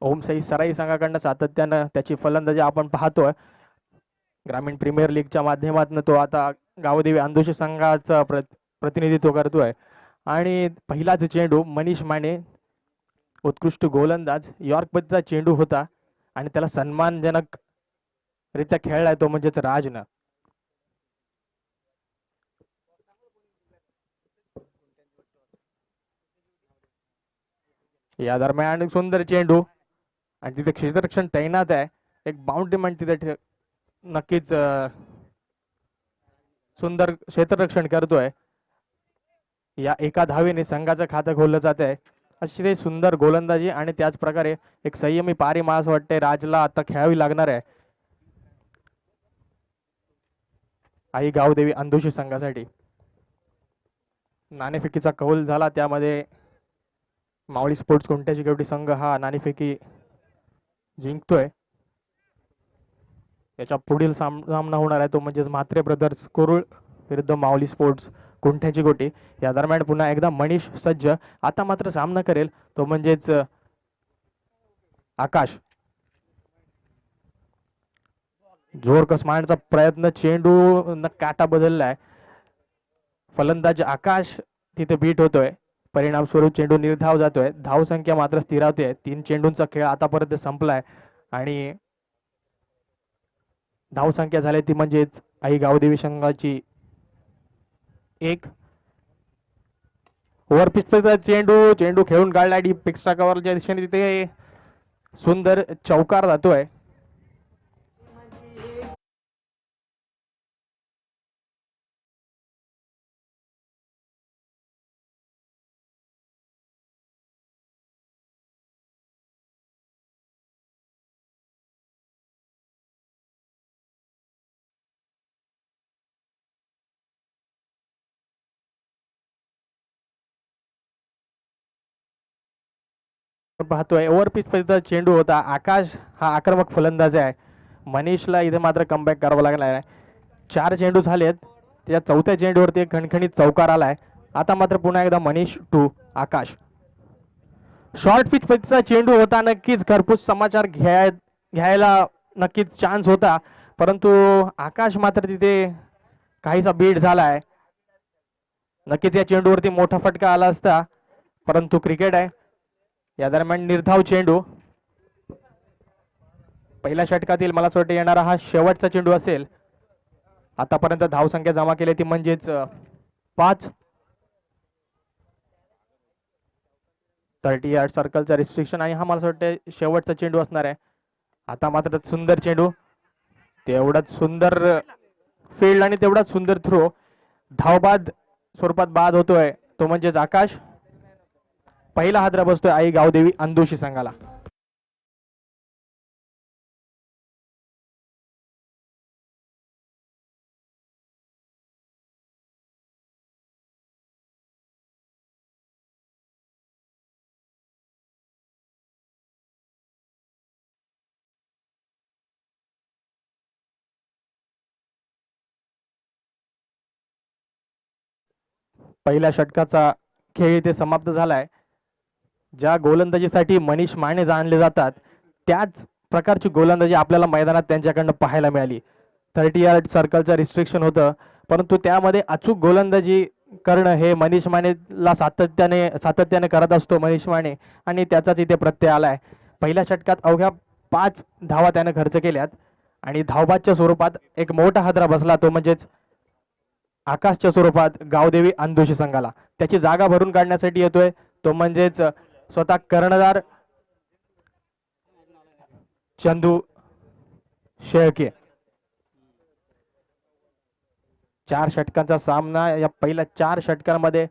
ओमसाई सराई संघाकडनं सातत्यानं त्याची फलंदाजी आपण पाहतोय. ग्रामीण प्रीमियर लीगच्या माध्यमातून तो आता गावदेवी अंदोशी संघाचं प्रतिनिधित्व करतोय. आणि पहिलाच चेंडू मनीष माने, उत्कृष्ट गोलंदाज, यॉर्कपचा चेंडू होता आणि त्याला सन्मानजनक रित्या खेळलाय तो म्हणजेच राजनं. या दरम्यान सुंदर चेंडू आणि तिथे क्षेत्ररक्षण तैनात आहे. एक बाउंड्री मॅन तिथे नक्कीच सुंदर क्षेत्ररक्षण करतोय. या एका धावेने संघाचं खातं खोललं जात आहे. अशी सुंदर गोलंदाजी आणि त्याच प्रकारे एक संयमी पारी मला असं वाटतंय राजला आता खेळावी लागणार आहे आई गावदेवी अंदोशी संघासाठी. नाणेफेकीचा कौल झाला, त्यामध्ये मावळी स्पोर्ट्स कोणत्याची शेवटी संघ हा नाणेफेकी जिंकतोय. याच्या पुढील सामना होणार आहे तो म्हणजेच म्हात्रे ब्रदर्स कुरुळ विरुद्ध माऊली स्पोर्ट्स कुंठ्याची गोटी. या दरम्यान पुन्हा एकदा मनीष सज्ज आता मात्र सामना करेल तो म्हणजेच आकाश. जोर कसमाण्याचा प्रयत्न, चेंडू न काटा बदललाय. फलंदाज आकाश तिथे बीट होतोय. परिणाम स्वरूप चेंडू निर्धाव जातोय. धाव संख्या मात्र स्थिरावते. 3 चेंडूंचा खेळ आतापर्यंत संपलाय आणि धाव संख्या झाली ती म्हणजेच आई गावदेवी संघाची 1. ओव्हर पिच चेंडू खेळून काढला डीप एक्स्ट्रा कव्हरच्या दिशेने. तिथे सुंदर चौकार जातोय. पाहतोय ओव्हर पिच चेंडू होता. आकाश हा आक्रमक फलंदाज आहे. मनीषला इथे मात्र कमबॅक करावा लागणार आहे. 4 चेंडू झालेत. त्या 4थ्या चेंडूवरती एक खणखणीत चौकार आलाय. आता मात्र पुन्हा एकदा मनीष टू आकाश. शॉर्ट पिचचा चेंडू होता. नक्कीच खरपूस समाचार घ्यायला नक्कीच चान्स होता, परंतु आकाश मात्र तिथे काहीसा बीट झालाय. नक्कीच या चेंडूवरती मोठा फटका आला असता, परंतु क्रिकेट आहे. या दरम्यान निर्धाव चेंडू. पहिल्या षटकातील मला असं वाटतं येणारा हा शेवटचा चेंडू असेल. आतापर्यंत धाव संख्या जमा केली ती म्हणजेच 5. 30 यार्ड सर्कलचा रिस्ट्रिक्शन आणि हा मला असं वाटतं शेवटचा चेंडू असणार आहे. आता मात्र सुंदर चेंडू, तेवढाच सुंदर फील्ड आणि तेवढाच सुंदर थ्रो. धावबाद स्वरूपात बाद होतोय तो म्हणजेच आकाश. पहिला हादरा बसतोय आई गावदेवी अंदोशी संघाला. पहिल्या षटकाचा खेळ इथे समाप्त झालाय. ज्या गोलंदाजीसाठी मनीष माने जाणले जातात त्याच प्रकारची गोलंदाजी आपल्याला मैदानात त्यांच्याकडनं पाहायला मिळाली. 30 यार्ड सर्कलचं रिस्ट्रिक्शन होतं, परंतु त्यामध्ये अचूक गोलंदाजी करणं हे मनीष मानेला सातत्याने करत असतो मनीष माने, आणि त्याचाच इथे प्रत्यय आलाय. पहिल्या षटकात अवघ्या 5 धावा त्याने खर्च केल्यात आणि धावबादच्या स्वरूपात एक मोठा हादरा बसला तो म्हणजेच आकाशच्या स्वरूपात गावदेवी अंदोशी संघाला. त्याची जागा भरून काढण्यासाठी येतोय तो म्हणजेच स्वतः कर्णधार चंदू शेळके. 4 षटकांचा सामना. या पहिल्या 4 षटकांमध्ये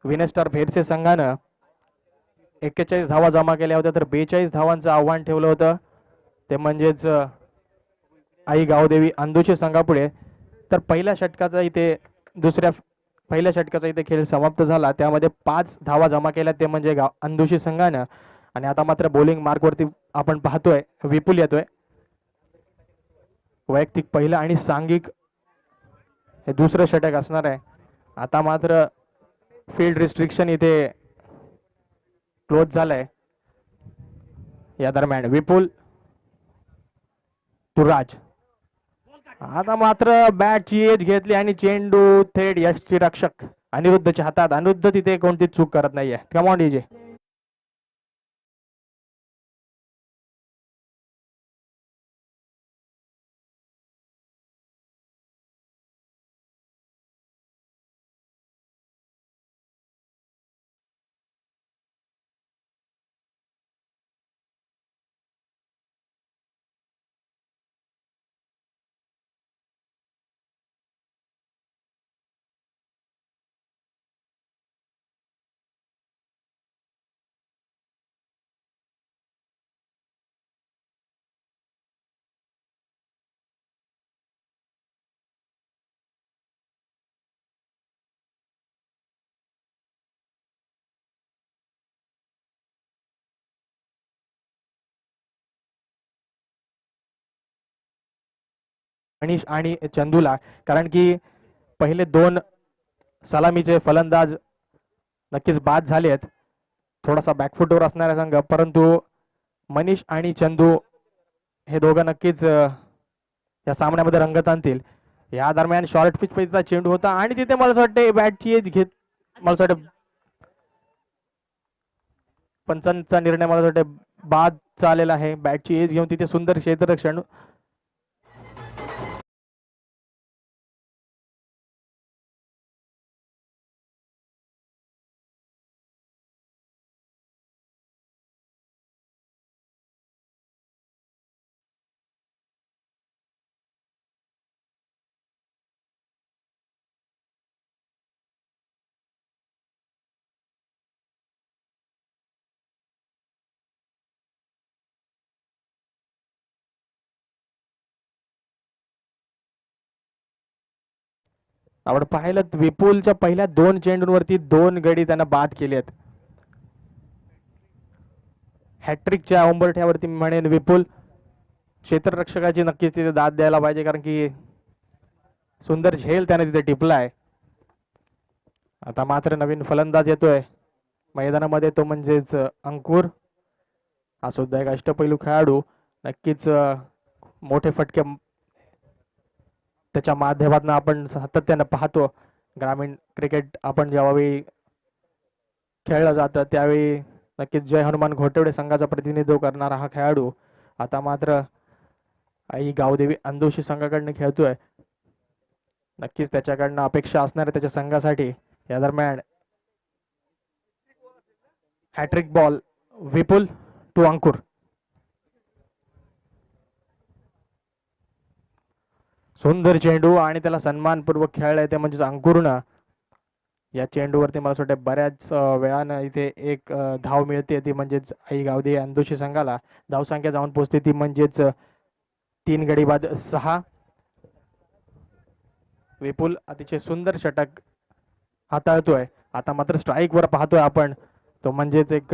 विनेस्टार भेरसे संघानं 41 धावा जमा केल्या होत्या, तर 42 धावांचं आव्हान ठेवलं होतं ते म्हणजेच आई गावदेवी अंदोशी संघापुढे. तर पहिल्या षटकाचा इथे खेळ समाप्त झाला. त्यामध्ये 5 धावा जमा केल्या ते म्हणजे अंदोशी संघानं. आणि आता मात्र बॉलिंग मार्कवरती आपण पाहतोय विपुल येतोय. वैयक्तिक पहिलं आणि सांघिक हे दुसरं षटक असणार आहे. आता मात्र फील्ड रिस्ट्रिक्शन इथे क्लोज झालंय. या दरम्यान विपुल टू राज. आता मात्र बॅटची एज घेतली आणि चेंडू थेट यष्टीरक्षक अनिरुद्धच्या हातात. अनिरुद्ध तिथे कोणतीच चूक करत नाहीये. कम ऑन डीजे. मनीष आणि चंदूला, कारण की पहिले दोन सलामीचे फलंदाज नक्कीच बाद झालेत. थोडासा बॅकफुटवर असणारा संघ, परंतु मनीष आणि चंदू हे दोघं नक्कीच या सामन्यामध्ये रंगत आणतील. या दरम्यान शॉर्ट पिच पैचा चेंडू होता आणि तिथे मला असं वाटतं बॅटची एज घेत, मला असं वाटतं पंचांचा निर्णय मला असं वाटतं बाद आलेला आहे. बॅटची एज घेऊन तिथे सुंदर क्षेत्ररक्षण. आपण पाहिलं विपुलच्या पहिल्या दोन चेंडूंवरती 2 गडी त्यांना बाद केलेत. हॅट्रिकच्या उंबरठ्यावरती मी म्हणेन विपुल क्षेत्ररक्षकाची नक्कीच तिथे दाद द्यायला पाहिजे, कारण की सुंदर झेल त्याने तिथे टिपलाय. आता मात्र नवीन फलंदाज येतोय मैदानामध्ये, तो म्हणजेच अंकुर. हा सुद्धा एक अष्टपैलू खेळाडू. नक्कीच मोठे फटके त्याच्या माध्यमातून आपण सातत्यानं पाहतो. ग्रामीण क्रिकेट आपण ज्यावेळी खेळलं जातं त्यावेळी नक्कीच जय हनुमान घोटवडे संघाचा प्रतिनिधित्व करणारा हा खेळाडू आता मात्र आई गावदेवी अंदोशी संघाकडनं खेळतोय. नक्कीच त्याच्याकडनं अपेक्षा असणार आहे त्याच्या संघासाठी. या दरम्यान हॅट्रिक बॉल विपुल टू अंकुर. सुंदर चेंडू आणि त्याला सन्मानपूर्वक खेळलाय ते म्हणजेच अंकुरनं. या चेंडूवरती मला असं वाटतं बऱ्याच वेळानं इथे एक धाव मिळते, ती म्हणजेच आई गावदेवी अंदोशी संघाला. धावसंख्या जाऊन पोहोचते ती म्हणजेच 3 गडी बाद 6. विपुल अतिशय सुंदर षटक हाताळतोय. आता मात्र स्ट्राईक वर पाहतोय आपण, तो म्हणजेच एक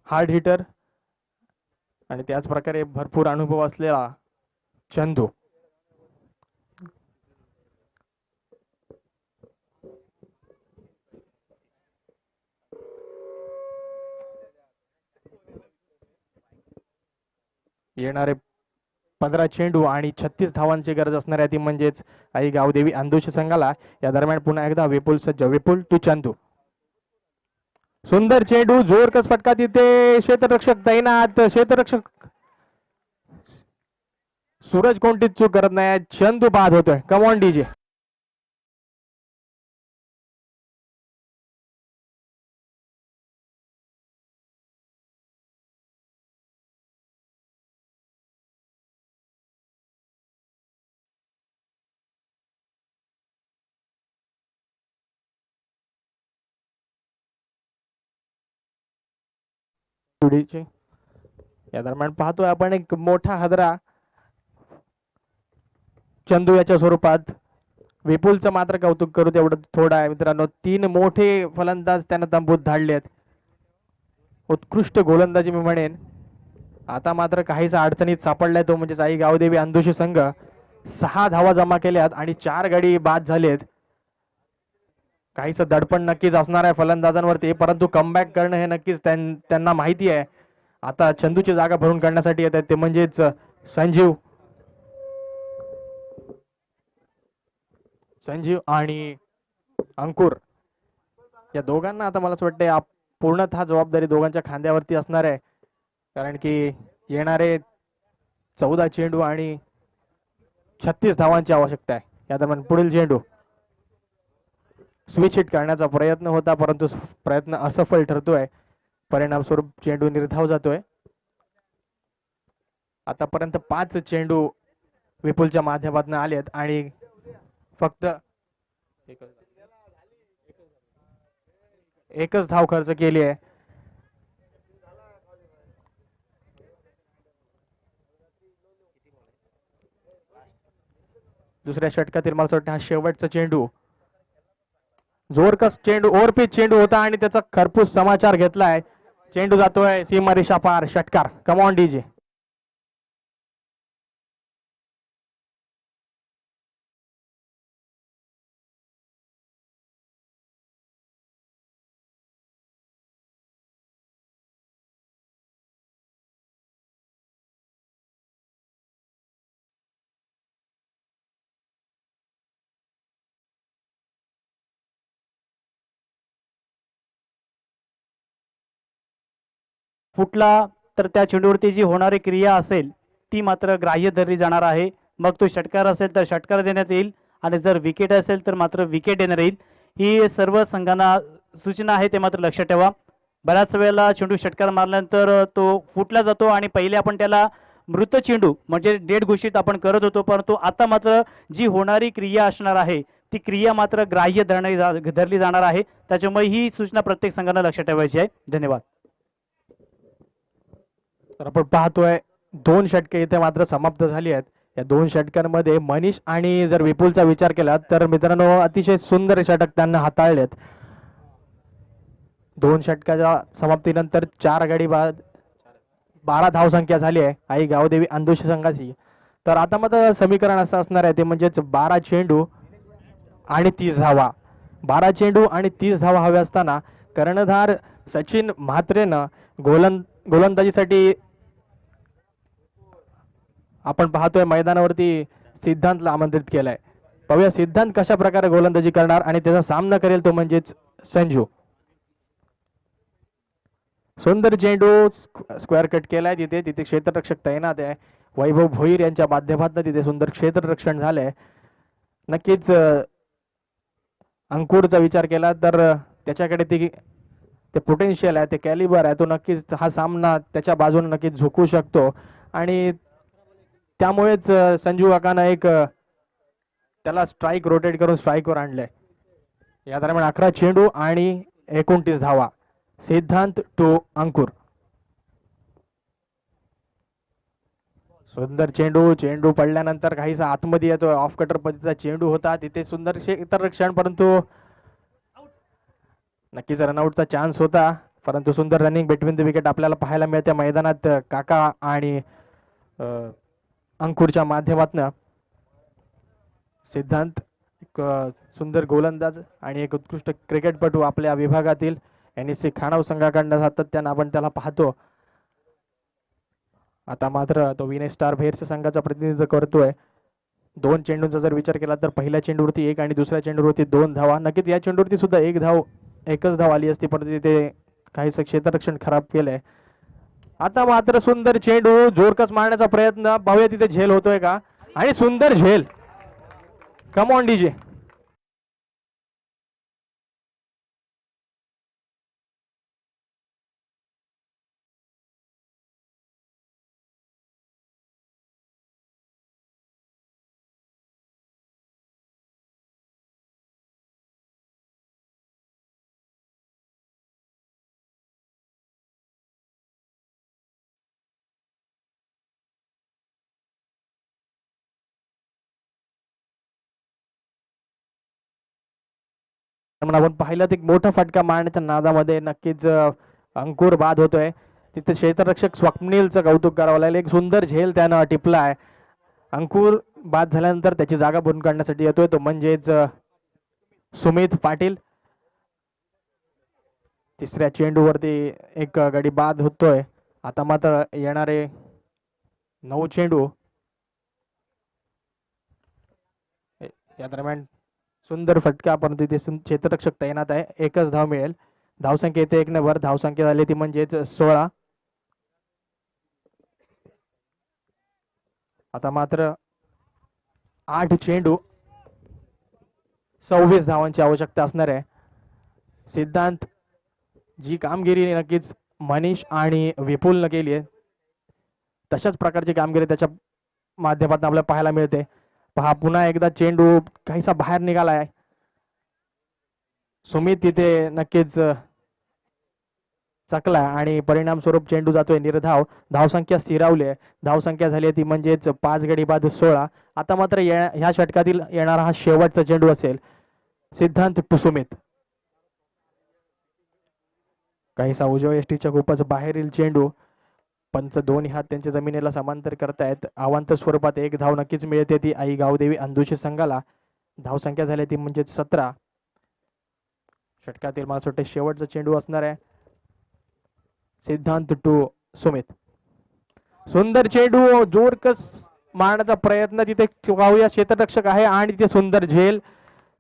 हार्ड हिटर आणि त्याच प्रकारे भरपूर अनुभव असलेला चंदू. येणारे 15 चेंडू आणि 36 धावांची गरज असणार आहे ती म्हणजेच आई गावदेवी अंदोशी संघाला. या दरम्यान पुन्हा एकदा विपुल सज्ज. विपुल टू चंदू. सुंदर चेंडू, जोरकस फटका तिथे, क्षेत्ररक्षक तैनात. क्षेत्ररक्षक सूरज कोणतीच चूक करत नाही. चंदू बाद होतोय. कम ऑन डीजे. या दरम्यान पाहतोय आपण एक मोठा हादरा चंदू याच्या स्वरूपात. विपुलचं मात्र कौतुक करू तेवढं थोडं आहे मित्रांनो. 3 मोठे फलंदाज त्यानं तंबूत धाडलेत. उत्कृष्ट गोलंदाजी मी म्हणेन. आता मात्र काहीसा अडचणीत सापडलाय तो म्हणजेच आई गावदेवी अंदोशी संघ. 6 धावा जमा केल्यात आणि 4 गडी बाद झालेत. काहीच दडपण नक्कीच असणार आहे फलंदाजांवरती, परंतु कमबॅक करणं हे नक्कीच त्यांना माहिती आहे. आता चंदूची जागा भरून काढण्यासाठी येत आहेत ते म्हणजेच संजीव आणि अंकुर. या दोघांना आता मला असं वाटतं पूर्णतः जबाबदारी दोघांच्या खांद्यावरती असणार आहे, कारण की येणारे 14 चेंडू आणि 36 धावांची आवश्यकता आहे. या दरम्यान पुढील चेंडू स्विच हिट करण्याचा प्रयत्न होता, परंतु प्रयत्न असफल ठरतोय. परिणामस्वरूप चेंडू निर्धाव जातोय. आतापर्यंत 5 चेंडू विपुलच्या माध्यमातून आलेत आणि फक्त एकच धाव खर्च केली आहे. दुसऱ्या षटकातील मला असं वाटतं हा शेवटचा चेंडू. जोरकस चेंडू, ओव्हरपिच चेंडू होता आणि त्याचा खरपूस समाचार घेतलाय. चेंडू जातोय सीमारेषा पार. षटकार. कम ऑन डीजे. फुटला तर त्या चेंडूवरती जी होणारी क्रिया असेल ती मात्र ग्राह्य धरली जाणार आहे. मग तो षटकार असेल तर षटकार देण्यात येईल आणि जर विकेट असेल तर मात्र विकेट देण्यात येईल. ही सर्व संघांना सूचना आहे ते मात्र लक्षात ठेवा. बऱ्याच वेळेला चेंडू षटकार मारल्यानंतर तो फुटला जातो आणि पहिले आपण त्याला मृत चेंडू म्हणजे डेड घोषित आपण करत होतो, परंतु आता मात्र जी होणारी क्रिया असणार आहे ती क्रिया मात्र ग्राह्य धरली जाणार आहे. त्याच्यामुळे ही सूचना प्रत्येक संघाला लक्षात ठेवायची आहे. धन्यवाद. तर आपण पाहतोय 2 षटके इथे मात्र समाप्त झाली आहेत. या 2 षटकांमध्ये मनीष आणि जर विपुलचा विचार केला तर मित्रांनो अतिशय सुंदर षटक त्यांना हाताळलेत. 2 षटकाच्या समाप्तीनंतर 4 गडी बाद 12 धावसंख्या झाली आहे आई गावदेवी अंधुष संघाची. तर आता मात्र समीकरण असं असणार आहे ते म्हणजेच 12 चेंडू आणि 30 धावा. 12 चेंडू आणि 30 धावा हव्या असताना कर्णधार सचिन म्हात्रेनं गोलंदाजीसाठी आपण पाहतोय मैदानावरती सिद्धांतला आमंत्रित केलंय. पाहूया सिद्धांत कशा प्रकारे गोलंदाजी करणार आणि त्याचा सामना करेल तो म्हणजेच संजू. सुंदर चेंडू स्क्वेअर कट केलाय तिथे क्षेत्ररक्षक तैनात आहे. वैभव भोईर यांच्या माध्यमातून तिथे सुंदर क्षेत्ररक्षण झालंय. नक्कीच अंकुरचा विचार केला तर त्याच्याकडे ते पोटेन्शियल आहे, ते कॅलिबर आहे, तो नक्कीच हा सामना त्याच्या बाजूने नक्कीच झुकू शकतो आणि त्यामुळेच संजू काकानं एक त्याला स्ट्राईक रोटेट करून स्ट्राईकवर आणलंय. या दरम्यान 11 चेंडू आणि 29 धावा. सिद्धांत टू अंकुर. सुंदर चेंडू पडल्यानंतर काहीसा आतमध्ये येतोय. ऑफ कटर पद्धतीचा चेंडू होता तिथे सुंदर क्षेत्ररक्षण, परंतु नक्कीच रनआउटचा चान्स होता, परंतु सुंदर रनिंग बिटवीन द विकेट आपल्याला पाहायला मिळते मैदानात. काका आणि अंकुरच्या माध्यमातून सिद्धांत एक सुंदर गोलंदाज आणि एक उत्कृष्ट क्रिकेटपटू आपल्या विभागातील NSC खानाव संघाकडनं सातत्यानं आपण त्याला पाहतो. आता मात्र तो विनय स्टार भेरसे संघाचा प्रतिनिधित्व करतोय. 2 चेंडूंचा जर विचार केला तर पहिल्या चेंडूवरती 1 आणि दुसऱ्या चेंडूवरती 2 धावा. नक्कीच या चेंडूवरती सुद्धा एकच धाव आली असती, परंतु तिथे काहीसं क्षेत्ररक्षण खराब केलंय. आता मात्र सुंदर चेंडू जोरकस मारण्याचा प्रयत्न, पाहूया तिथे झेल होतोय का, आणि सुंदर झेल. कम ऑन डीजे. आपण पाहिलं एक मोठा फटका मारण्याच्या नादामध्ये नक्कीच अंकुर बाद होतोय. तिथे क्षेत्ररक्षक स्वप्नीलचं कौतुक करावं लागेल. एक सुंदर झेल त्यानं टिपला आहे. अंकुर बाद झाल्यानंतर त्याची जागा भरून काढण्यासाठी येतोय तो म्हणजेच सुमित पाटील. तिसऱ्या चेंडूवरती एक गडी बाद होतोय. आता मात्र येणारे 9 चेंडू. या दरम्यान सुंदर फटका, परंतु तिथे क्षेत्ररक्षक तैनात आहे. एकच धाव मिळेल. धावसंख्या येते 1 ने वर. धावसंख्या झाली ती म्हणजेच 16. आता मात्र 8 चेंडू 26 धावांची आवश्यकता असणार आहे. सिद्धांत जी कामगिरी नक्कीच मनीष आणि विपुलनं केली आहे तशाच प्रकारची कामगिरी त्याच्या माध्यमातून आपल्याला पाहायला मिळते. पहा पुन्हा एकदा चेंडू काहीसा बाहेर निघालाय. सुमित तिथे नक्कीच चकला आणि परिणाम स्वरूप चेंडू जातोय निर्धाव. धावसंख्या स्थिरावली आहे. धावसंख्या झाली ती म्हणजेच 5 गडी बाद 16. आता मात्र ह्या षटकातील येणारा हा शेवटचा चेंडू असेल. सिद्धांत टू सुमित. काहीसा उजव्या यष्टीच्या खूपच बाहेरील चेंडू. पंच दोन्ही हात त्यांच्या जमिनीला समांतर करतायत. अवांतर स्वरूपात 1 धाव नक्कीच मिळते ती आई गावदेवी अंधुशी संघाला. धावसंख्या झाली ती म्हणजे 17. षटकातील मला वाटते शेवटचा चेंडू असणार आहे. सिद्धांत टू सुमित. सुंदर चेंडू जोरकस मारण्याचा प्रयत्न तिथे पाहूया. क्षेत्ररक्षक आहे आणि तिथे सुंदर झेल.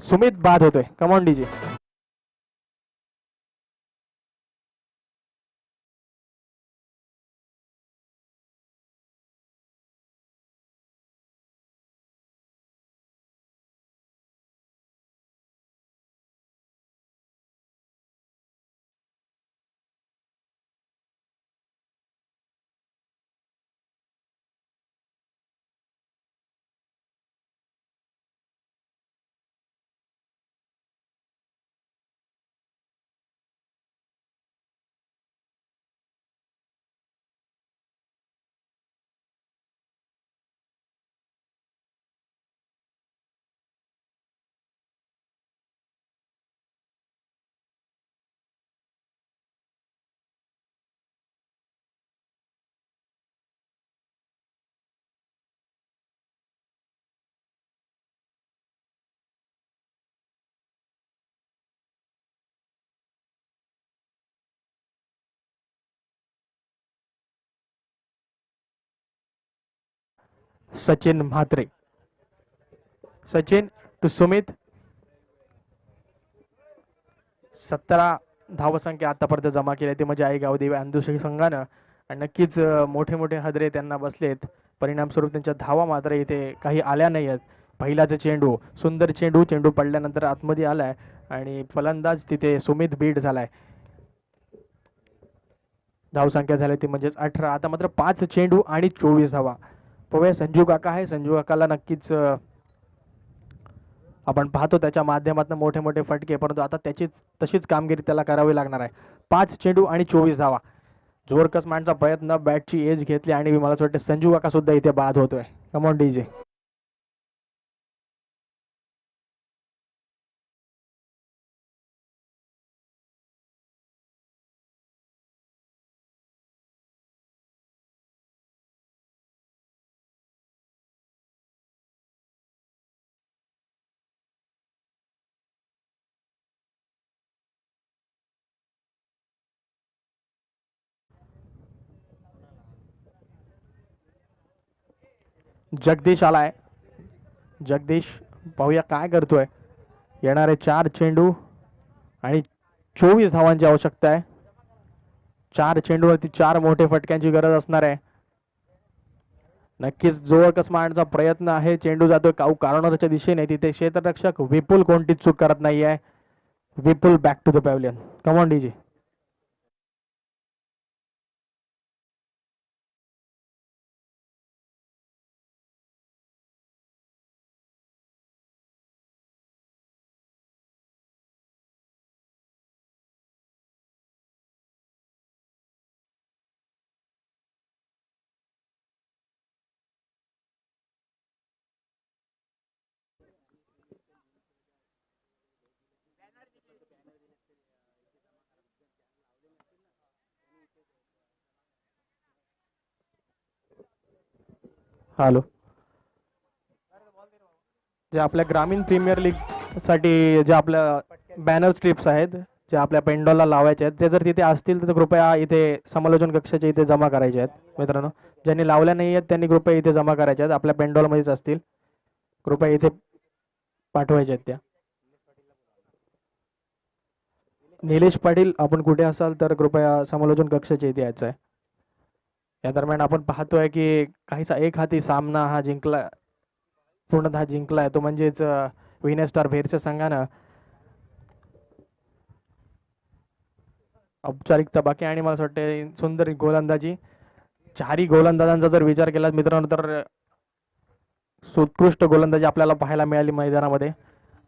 सुमित बाद होतोय. Come on DJ. Sachin Mhatre. Sachin to Sumit. 17 धावसंख्या आतापर्यंत जमा केली ते म्हणजे आई गावदेवी अंधुशेख संघानं. आणि नक्कीच मोठे मोठे हदरे त्यांना बसलेत. परिणामस्वरूप त्यांच्या धावा मात्र इथे काही आल्या नाही आहेत. पहिलाच चेंडू, सुंदर चेंडू, चेंडू पडल्यानंतर आतमध्ये आलाय आणि फलंदाज तिथे सुमित बीड झालाय. धावसंख्या झाली ती म्हणजेच 18. आता मात्र 5 चेंडू आणि 24 धावा. पाहूया संजू काका आहे. संजू काकाला नक्कीच आपण पाहतो त्याच्या माध्यमातून मोठे मोठे फटके, परंतु आता त्याचीच तशीच कामगिरी त्याला करावी लागणार आहे. 5 चेंडू आणि 24 धावा. जोरकस मांडचा प्रयत्न, बॅटची एज घेतली आणि मला असं वाटतं संजू काका सुद्धा इथे बाद होतोय. Come on DJ. जगदीश आलाय. जगदीश पाहूया काय करतोय. येणारे 4 चेंडू आणि 24 धावांची आवश्यकता आहे. 4 चेंडूवरती 4 मोठे फटक्यांची गरज असणार आहे. नक्कीच जोरकस मारण्याचा प्रयत्न आहे. चेंडू जातोय कॉर्नरच्या दिशेने. तिथे क्षेत्ररक्षक विपुल कोणतीच चूक करत नाहीये. Vipul back to the pavilion. Come on DJ. Hello. जे आपल्या ग्रामीण प्रीमियर लीग साठी जे आपल्या बॅनर स्ट्रिप्स आहेत, जे आपल्या पेंडॉलला लावायचे आहेत, ते जर तिथे असतील तर कृपया इथे समालोचन कक्षाच्या इथे जमा करायचे आहेत मित्रांनो. ज्यांनी लावल्या नाही आहेत त्यांनी कृपया इथे जमा करायचे आहेत. आपल्या पेंडॉलमध्येच असतील, कृपया इथे पाठवायचे आहेत त्या. निलेश पाटील आपण कुठे असाल तर कृपया समालोचन कक्षाच्या इथे यायचं आहे. या दरम्यान आपण पाहतोय की काहीसा एक हाती सामना हा जिंकला, पूर्णतः जिंकलाय तो म्हणजेच विनय स्टार भेरच्या संघानं. औपचारिकता बाकी आणि मला असं वाटतं सुंदर गोलंदाजी. 4ही गोलंदाजांचा जर विचार केला मित्रांनो तर उत्कृष्ट गोलंदाजी आपल्याला पाहायला मिळाली मैदानामध्ये.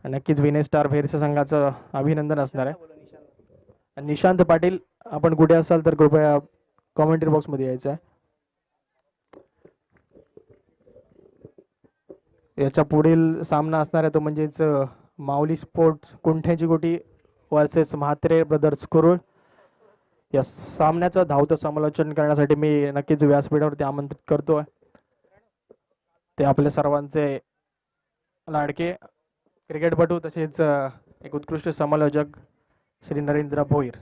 नक्कीच विनय स्टार भेरच्या संघाचं अभिनंदन असणार आहे. निशांत पाटील आपण कुठे असाल तर कृपया कॉमेंट्री बॉक्समध्ये यायचं आहे. याच्या पुढील सामना असणार आहे तो म्हणजेच माऊली स्पोर्ट्स कुंठ्याची गोटी वर्सेस म्हात्रे ब्रदर्स कुरुळ. या सामन्याचं धावतं समालोचन करण्यासाठी मी नक्कीच व्यासपीठावरती आमंत्रित करतोय ते आपले सर्वांचे लाडके क्रिकेटपटू तसेच एक उत्कृष्ट समालोचक श्री नरेंद्र भोईर.